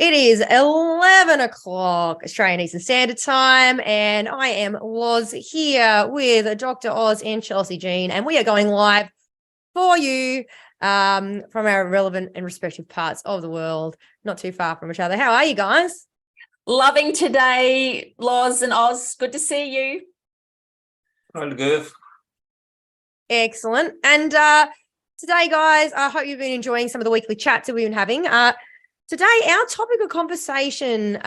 It is 11 o'clock Australian Eastern Standard Time, and I am Loz here with Dr. Oz and Chelsea Jean, and we are going live for you from our relevant and respective parts of the world, not too far from each other. How are you guys? Loving today, Loz and Oz. Good to see you. All good. Excellent. And today, guys, I hope you've been enjoying some of the weekly chats that we've been having. Today, our topic of conversation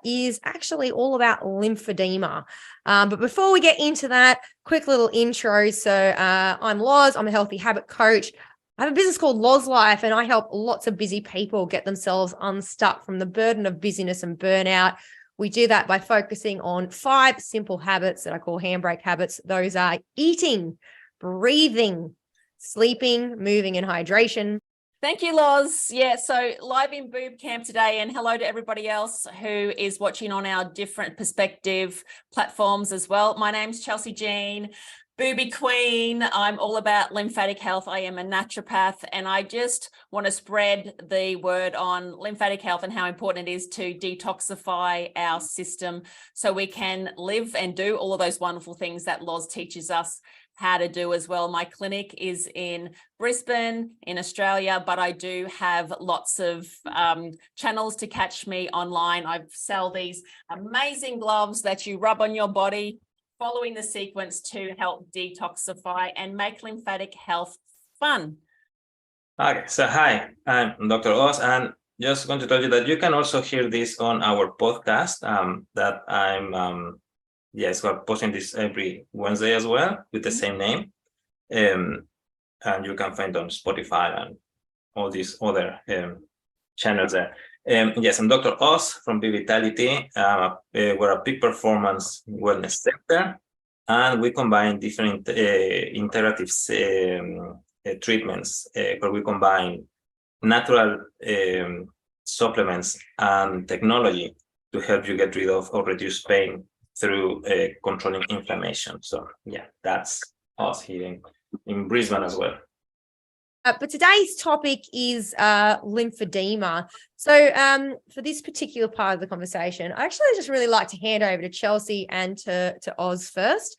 is actually all about lymphedema. But before we get into that, quick little intro. So I'm Loz. I'm a healthy habit coach. I have a business called Loz Life, and I help lots of busy people get themselves unstuck from the burden of busyness and burnout. We do that by focusing on 5 simple habits that I call handbrake habits. Those are eating, breathing, sleeping, moving, and hydration. Thank you, Loz. Yeah, so live in BooB CamP today, and hello to everybody else who is watching on our different perspective platforms as well. My name's Chelsea Jean, BooB Queen. I'm all about lymphatic health. I am a naturopath, and I just want to spread the word on lymphatic health and how important it is to detoxify our system so we can live and do all of those wonderful things that Loz teaches us how to do as well. My clinic is in Brisbane in Australia, but I do have lots of channels to catch me online. I sell these amazing gloves that you rub on your body, following the sequence to help detoxify and make lymphatic health fun. Okay, so hi, I'm Dr. Oz, and just going to tell you that you can also hear this on our podcast that I'm yes, we're posting this every Wednesday as well with the same name. And you can find on Spotify and all these other channels there. Yes, I'm Dr. Oz from BooB Vitality. We're a peak performance wellness center, and we combine different integrative treatments where we combine natural supplements and technology to help you get rid of or reduce pain through controlling inflammation. So yeah, that's us here in Brisbane as well. But today's topic is lymphedema. So for this particular part of the conversation, I actually just really like to hand over to Chelsea and to Oz first,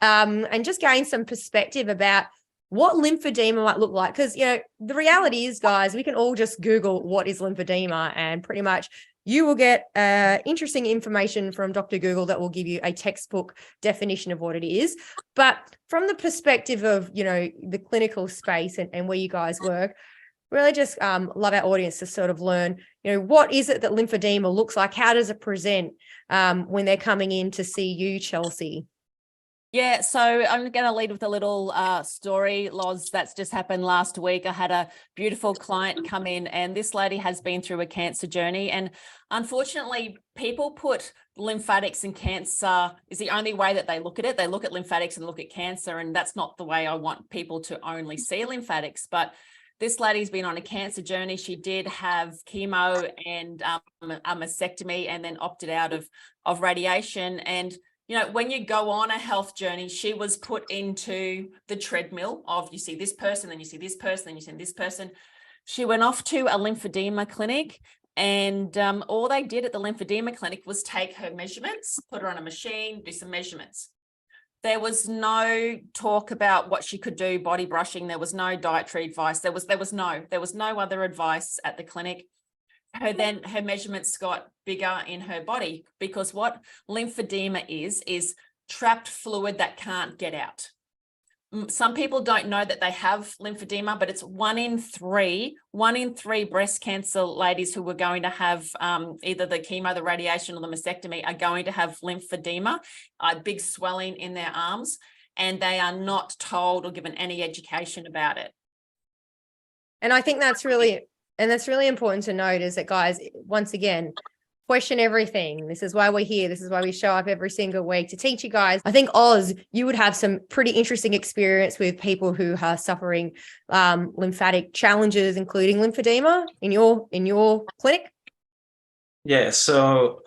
and just gain some perspective about what lymphedema might look like. Because, you know, the reality is, guys, we can all just Google what is lymphedema, and pretty much you will get interesting information from Dr. Google that will give you a textbook definition of what it is. But from the perspective of, you know, the clinical space and where you guys work, really just love our audience to sort of learn, you know, what is it that lymphedema looks like? How does it present when they're coming in to see you, Chelsea? Yeah, so I'm going to lead with a little story, Loz, that's just happened last week. I had a beautiful client come in, and this lady has been through a cancer journey. And unfortunately, people put lymphatics and cancer is the only way that they look at it. They look at lymphatics and look at cancer, and that's not the way I want people to only see lymphatics. But this lady's been on a cancer journey. She did have chemo and a mastectomy, and then opted out of radiation. And you know, when you go on a health journey, she was put into the treadmill of you see this person, then you see this person, then you see this person. She went off to a lymphedema clinic, and all they did at the lymphedema clinic was take her measurements, put her on a machine, do some measurements. There was no talk about what she could do, body brushing. There was no dietary advice. There was no other advice at the clinic. Her measurements got bigger in her body, because what lymphedema is trapped fluid that can't get out. Some people don't know that they have lymphedema, but it's one in three breast cancer ladies who were going to have either the chemo, the radiation, or the mastectomy are going to have lymphedema, big swelling in their arms, and they are not told or given any education about it. And I think that's really important to note, is that, guys, once again, question everything. This is why we're here. This is why we show up every single week to teach you guys. I think, Oz, you would have some pretty interesting experience with people who are suffering lymphatic challenges, including lymphedema in your clinic. Yeah, so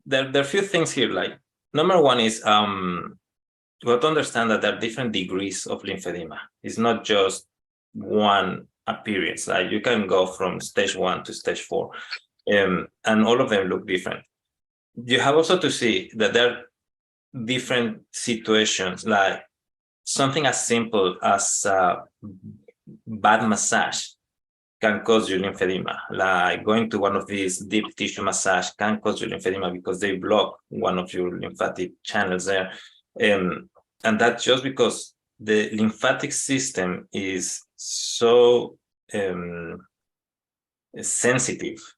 there are a few things here. Like, number one is we have to understand that there are different degrees of lymphedema. It's not just one appearance. Like, you can go from stage 1 to stage 4. and all of them look different. You have also to see that there are different situations, like something as simple as bad massage can cause you lymphedema. Like going to one of these deep tissue massage can cause you lymphedema because they block one of your lymphatic channels there. And that's just because the lymphatic system is so sensitive